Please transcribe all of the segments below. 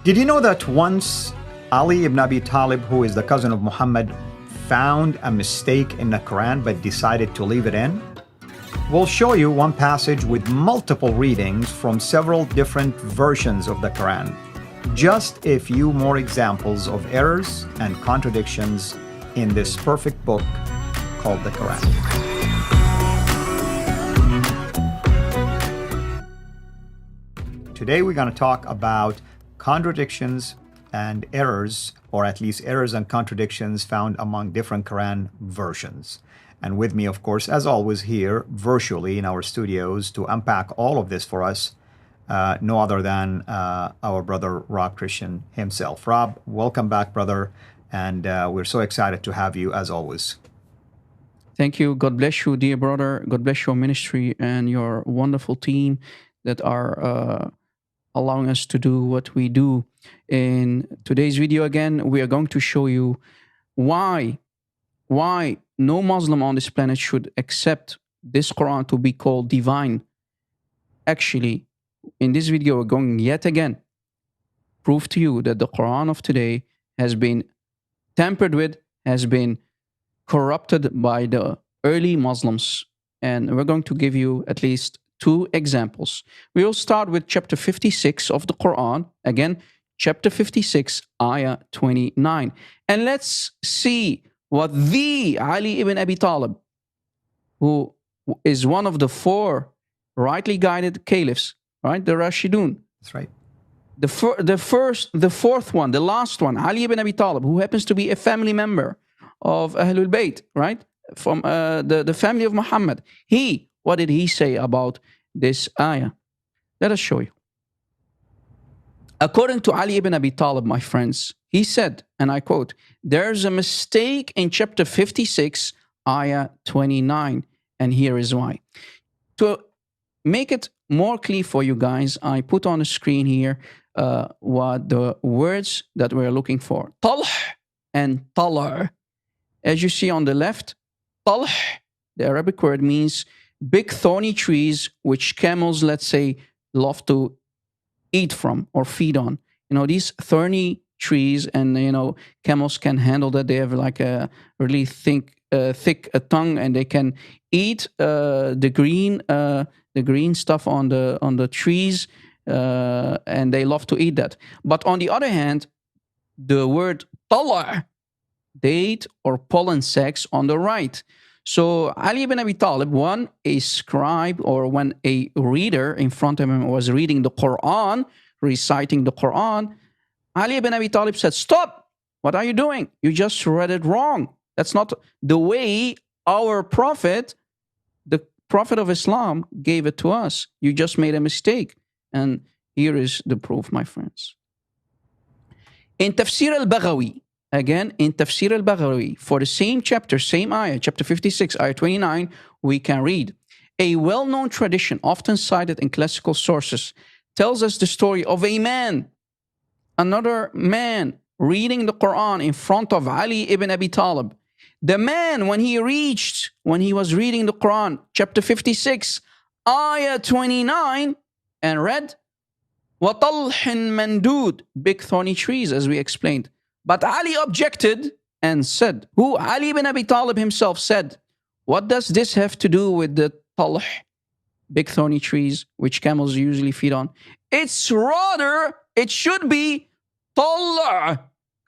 Did you know that once Ali ibn Abi Talib, who is the cousin of Muhammad, found a mistake in the Quran but decided to leave it in? We'll show you one passage with multiple readings from several different versions of the Quran. Just a few more examples of errors and contradictions in this perfect book called the Quran. Today we're going to talk about contradictions and errors, or at least errors and contradictions found among different Quran versions. And with me, of course, as always, here virtually in our studios to unpack all of this for us, no other than our brother Rob Christian himself. Rob, welcome back, brother, and we're so excited to have you as always. Thank you. God bless you, dear brother. God bless your ministry and your wonderful team that are allowing us to do what we do. In today's video, again, we are going to show you why no Muslim on this planet should accept this Quran to be called divine. Actually, in this video, we're going yet again prove to you that the Quran of today has been tampered with, has been corrupted by the early Muslims. And we're going to give you at least two examples. We will start with chapter 56 of the Quran. Again, chapter 56, ayah 29. And let's see what the Ali ibn Abi Talib, who is one of the four rightly guided caliphs, right? The Rashidun. That's right. The fourth one, the last one, Ali ibn Abi Talib, who happens to be a family member of Ahlul Bayt, right? From the family of Muhammad. What did he say about this ayah? Let us show you. According to Ali ibn Abi Talib, my friends, he said, and I quote, "There's a mistake in chapter 56, ayah 29, and here is why." To make it more clear for you guys, I put on the screen here what the words that we're looking for. Talh and Talar. As you see on the left, Talh, the Arabic word, means big thorny trees which camels, let's say, love to eat from or feed on. You know, these thorny trees, and camels can handle that. They have like a really thick tongue, and they can eat the green stuff on the trees, and they love to eat that. But on the other hand, the word tala, date or pollen sacs, on the right. So Ali ibn Abi Talib, when a scribe or when a reader in front of him was reading the Quran, reciting the Quran, Ali ibn Abi Talib said, "Stop! What are you doing? You just read it wrong. That's not the way our prophet, the Prophet of Islam, gave it to us. You just made a mistake." And here is the proof, my friends. In Tafsir al-Baghawi, again, in Tafsir al-Baghawi, for the same chapter, same ayah, chapter 56, ayah 29, we can read, "A well-known tradition, often cited in classical sources, tells us the story of a man, another man, reading the Quran in front of Ali ibn Abi Talib. The man, when he was reading the Quran, chapter 56, ayah 29, and read, وَطَلْحٍ مَنْدُودٍ, big thorny trees, as we explained. But Ali objected and said," who? Ali ibn Abi Talib himself said, "What does this have to do with the talh, big thorny trees, which camels usually feed on? It should be talh,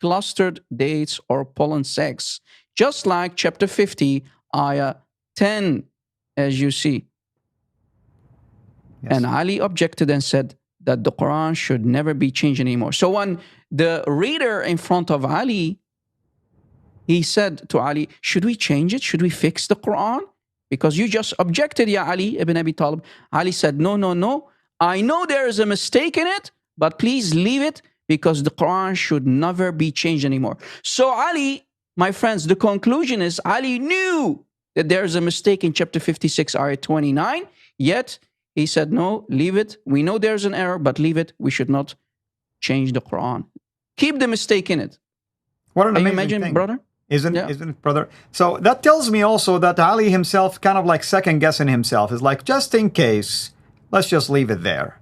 clustered dates or pollen sacs, just like chapter 50, ayah 10, as you see." Yes. And Ali objected and said that the Quran should never be changed anymore. So when the reader in front of Ali, he said to Ali, "Should we change it? Should we fix the Quran? Because you just objected, Ya Ali ibn Abi Talib." Ali said, No. I know there is a mistake in it, but please leave it, because the Quran should never be changed anymore." So Ali, my friends, the conclusion is Ali knew that there is a mistake in chapter 56, ayah 29, yet he said, "No, leave it. We know there's an error, but leave it. We should not change the Quran. Keep the mistake in it." What an amazing thing, brother? Isn't it, brother? So that tells me also that Ali himself kind of like second guessing himself. Is like, just in case, let's just leave it there.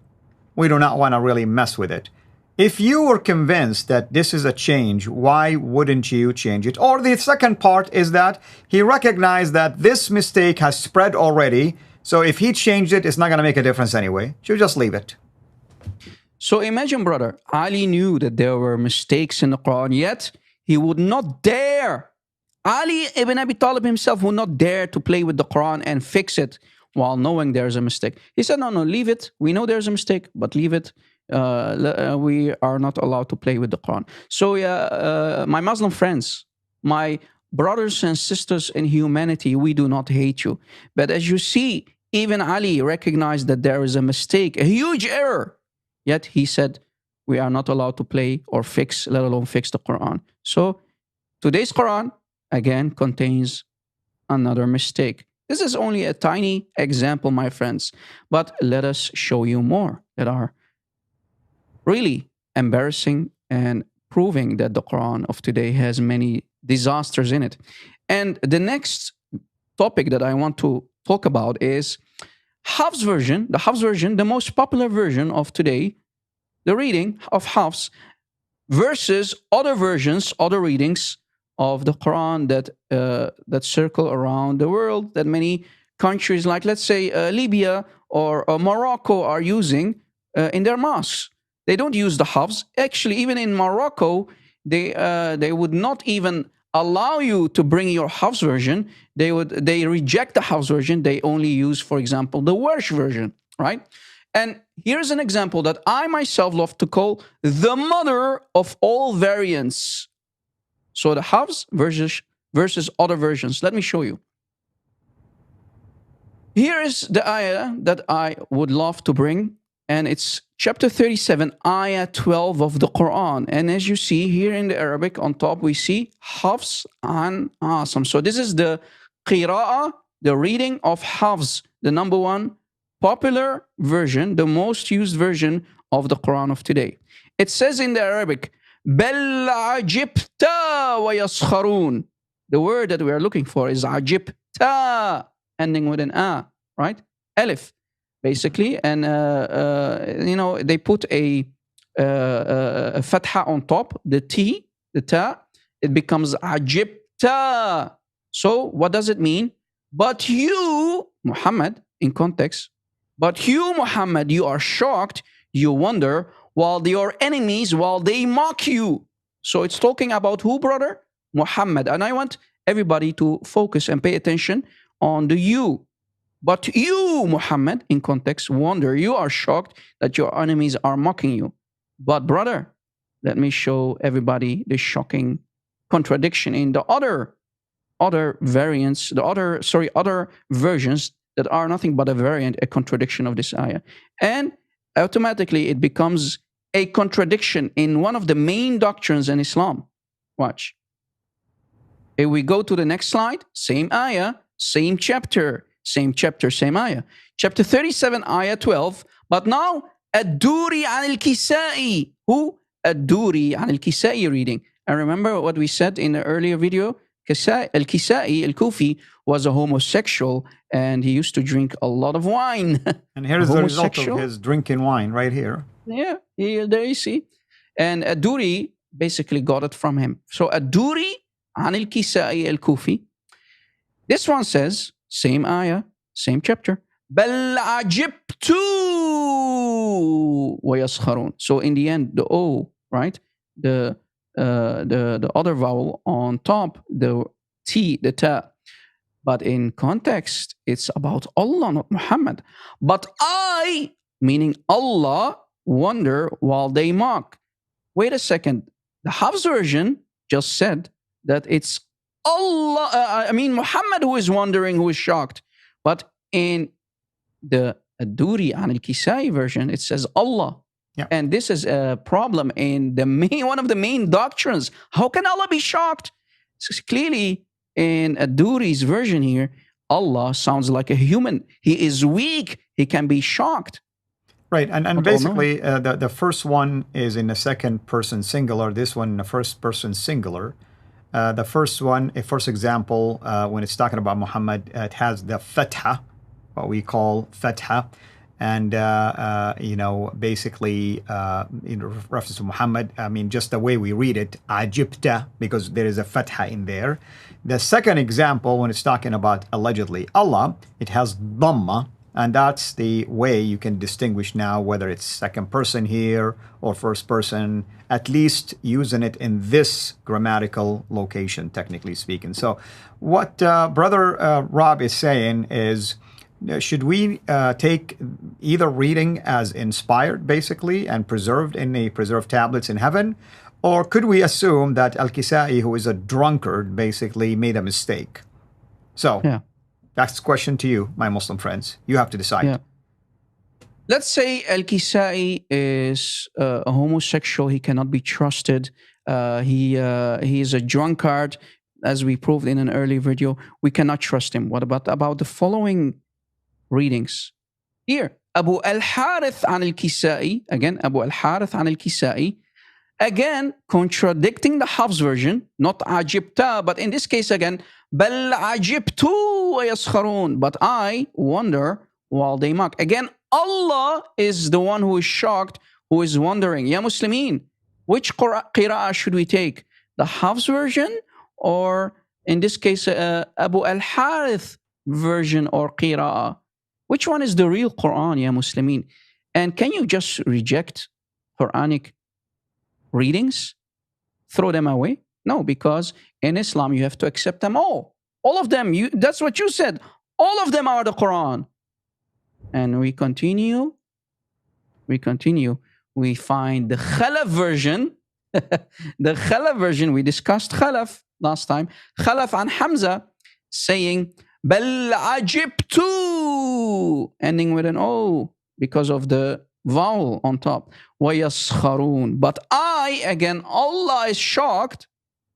We do not want to really mess with it. If you were convinced that this is a change, why wouldn't you change it? Or the second part is that he recognized that this mistake has spread already. So if he changed it, it's not going to make a difference anyway. Should just leave it. So imagine, brother, Ali knew that there were mistakes in the Quran, yet he would not dare. Ali ibn Abi Talib himself would not dare to play with the Quran and fix it while knowing there's a mistake. He said, no, leave it. We know there's a mistake, but leave it. We are not allowed to play with the Quran. So, my Muslim friends, my brothers and sisters in humanity, we do not hate you. But as you see, even Ali recognized that there is a mistake, a huge error. Yet he said, we are not allowed to play or fix, let alone fix the Quran. So today's Quran, again, contains another mistake. This is only a tiny example, my friends, but let us show you more that are really embarrassing and proving that the Quran of today has many disasters in it. And the next topic that I want to talk about is Hafs version, the Hafs version, the most popular version of today, the reading of Hafs versus other versions, other readings of the Quran that circle around the world, that many countries like, let's say, Libya or Morocco are using in their mosques. They don't use the Hafs. Actually, even in Morocco, they would not even allow you to bring your Hafs version. They reject the Hafs version. They only use, for example, the Warsh version, right? And here's an example that I myself love to call the mother of all variants. So the Hafs versus other versions. Let me show you. Here is the ayah that I would love to bring, and it's chapter 37, ayah 12 of the Quran. And as you see here in the Arabic on top, we see Hafs an Asim. So this is the qira'ah, the reading of Hafs, the number one popular version, the most used version of the Quran of today. It says in the Arabic, بَلْ عَجِبْتَ وَيَسْخَرُونَ. The word that we are looking for is عَجِبْتَ, ending with an a, right? Alif, basically. And, they put a fatha on top, the T, the ta, it becomes عَجِبْتَ. So what does it mean? But you, Muhammad, in context, but you, Muhammad, you are shocked, you wonder, while your enemies, while they mock you. So it's talking about who, brother? Muhammad. And I want everybody to focus and pay attention on the you. But you, Muhammad, in context, wonder, you are shocked that your enemies are mocking you. But brother, let me show everybody the shocking contradiction in the other variants, other versions that are nothing but a variant, a contradiction of this ayah. And automatically it becomes a contradiction in one of the main doctrines in Islam. Watch. If we go to the next slide, same ayah, same chapter, same ayah. Chapter 37, ayah 12. But now, Ad-Duri an al-Kisai. Who? Ad-Duri an al-Kisai reading. And remember what we said in the earlier video? Al-Kisai, al-Kufi, was a homosexual, and he used to drink a lot of wine. And here's the result of his drinking wine right here. Yeah, there you see. And Ad-Duri basically got it from him. So Ad-Duri an al-Kisai al-Kufi. This one says, same ayah, same chapter. بَلْ عَجِبْتُ وَيَسْخَرُونَ. So in the end, the O, right? The other vowel on top, the T, the ta. But in context, it's about Allah, not Muhammad. But I, meaning Allah, wonder while they mock. Wait a second. The Hafs version just said that it's Allah, Muhammad who is wondering, who is shocked. But in the Ad-Duri an al-Kisai version, it says Allah. Yeah. And this is a problem in one of the main doctrines. How can Allah be shocked? So clearly, in Ad-Duri's version here, Allah sounds like a human. He is weak. He can be shocked. Right, and basically, the first one is in the second person singular. This one in the first person singular. The first one, a first example, when it's talking about Muhammad, it has the fatha, what we call fatha. and basically in reference to Muhammad. I mean, just the way we read it, ajibta, because there is a fatha in there. The second example, when it's talking about allegedly Allah, it has dhamma, and that's the way you can distinguish now whether it's second person here or first person, at least using it in this grammatical location, technically speaking. So what Brother Rob is saying is, should we take either reading as inspired, basically, and preserved in the preserved tablets in heaven? Or could we assume that Al-Kisai, who is a drunkard, basically made a mistake? So Yeah. that's the question to you, my Muslim friends. You have to decide. Yeah. Let's say Al-Kisai is a homosexual. He cannot be trusted. He is a drunkard, as we proved in an early video. We cannot trust him. What about the following readings? Here, Abu al-Harith an al-Kisai, again, Abu al-Harith an al-Kisai, again, contradicting the Hafs version, not ajibta, but in this case again, bal ajibtu wa yaskharun, but I wonder while they mock. Again, Allah is the one who is shocked, who is wondering. Ya Muslimin, which qira'ah should we take? The Hafs version, or in this case, Abu al-Harith version or qira'ah? Which one is the real Qur'an, Ya Muslimin? And can you just reject Quranic readings? Throw them away? No, because in Islam you have to accept them all. All of them. That's what you said. All of them are the Quran. And we continue. We find the Khalaf version. The Khalaf version, we discussed Khalaf last time. Khalaf an Hamza saying, Bal ajibtu, ending with an O because of the vowel on top. وَيَسْخَرُونَ. But I, again, Allah is shocked.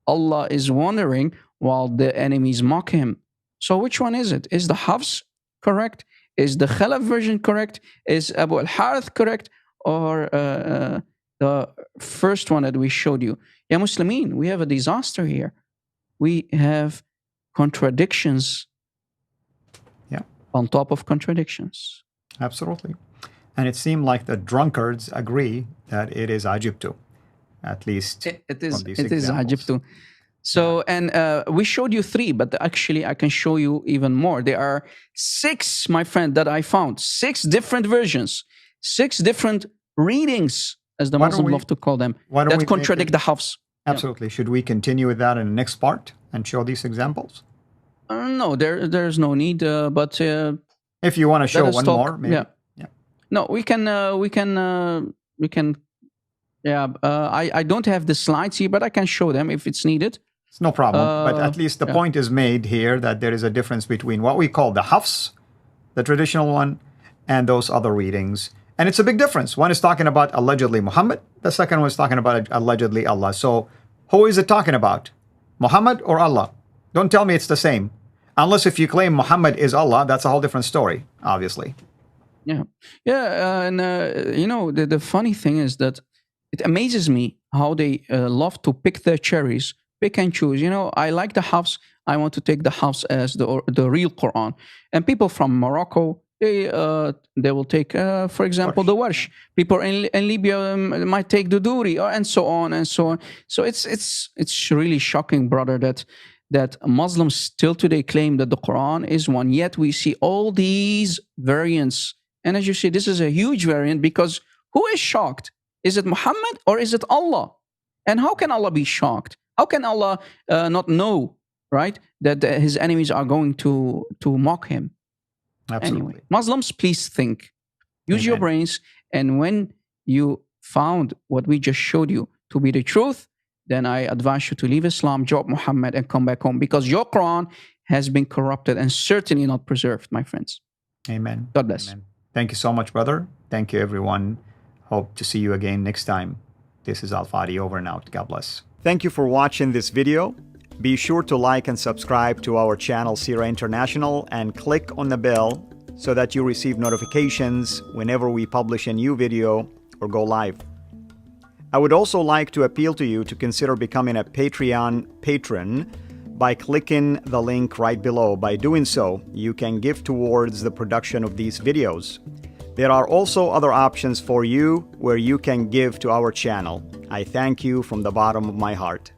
Allah is wondering while the enemies mock him. So which one is it? Is the Hafs correct? Is the Khalaf version correct? Is Abu al-Harith correct? Or the first one that we showed you? Ya Muslimin, we have a disaster here. We have contradictions on top of contradictions. Absolutely. And it seemed like the drunkards agree that it is Ajibtu, at least. It is Ajibtu. So, and we showed you 3, but actually I can show you even more. There are 6, my friend, that I found. 6 different versions, 6 different readings, as the Muslims love to call them, that contradict the Hafs. Absolutely. Yeah. Should we continue with that in the next part and show these examples? No, there's no need. But if you want to show one more, maybe. Yeah. No, we can. Yeah. I don't have the slides here, but I can show them if it's needed. It's no problem. But at least the point is made here that there is a difference between what we call the Hafs, the traditional one, and those other readings. And it's a big difference. One is talking about allegedly Muhammad. The second one is talking about allegedly Allah. So who is it talking about? Muhammad or Allah? Don't tell me it's the same. Unless if you claim Muhammad is Allah, that's a whole different story, obviously. Yeah. Yeah. And, the funny thing is that it amazes me how they love to pick their cherries, pick and choose. I like the Hafs. I want to take the Hafs as the real Quran. And people from Morocco, they will take, for example, the Warsh. People in Libya might take the Duri, and so on and so on. So it's really shocking, brother, that Muslims still today claim that the Quran is one. Yet we see all these variants. And as you see, this is a huge variant because who is shocked? Is it Muhammad or is it Allah? And how can Allah be shocked? How can Allah not know, right, that his enemies are going to mock him? Absolutely. Anyway, Muslims, please think. Use your brains. And when you found what we just showed you to be the truth, then I advise you to leave Islam, drop Muhammad, and come back home because your Quran has been corrupted and certainly not preserved, my friends. Amen. God bless. Amen. Thank you so much, brother. Thank you, everyone. Hope to see you again next time. This is Al-Fadi over and out. God bless. Thank you for watching this video. Be sure to like and subscribe to our channel, Sira International, and click on the bell so that you receive notifications whenever we publish a new video or go live. I would also like to appeal to you to consider becoming a Patreon patron by clicking the link right below. By doing so, you can give towards the production of these videos. There are also other options for you where you can give to our channel. I thank you from the bottom of my heart.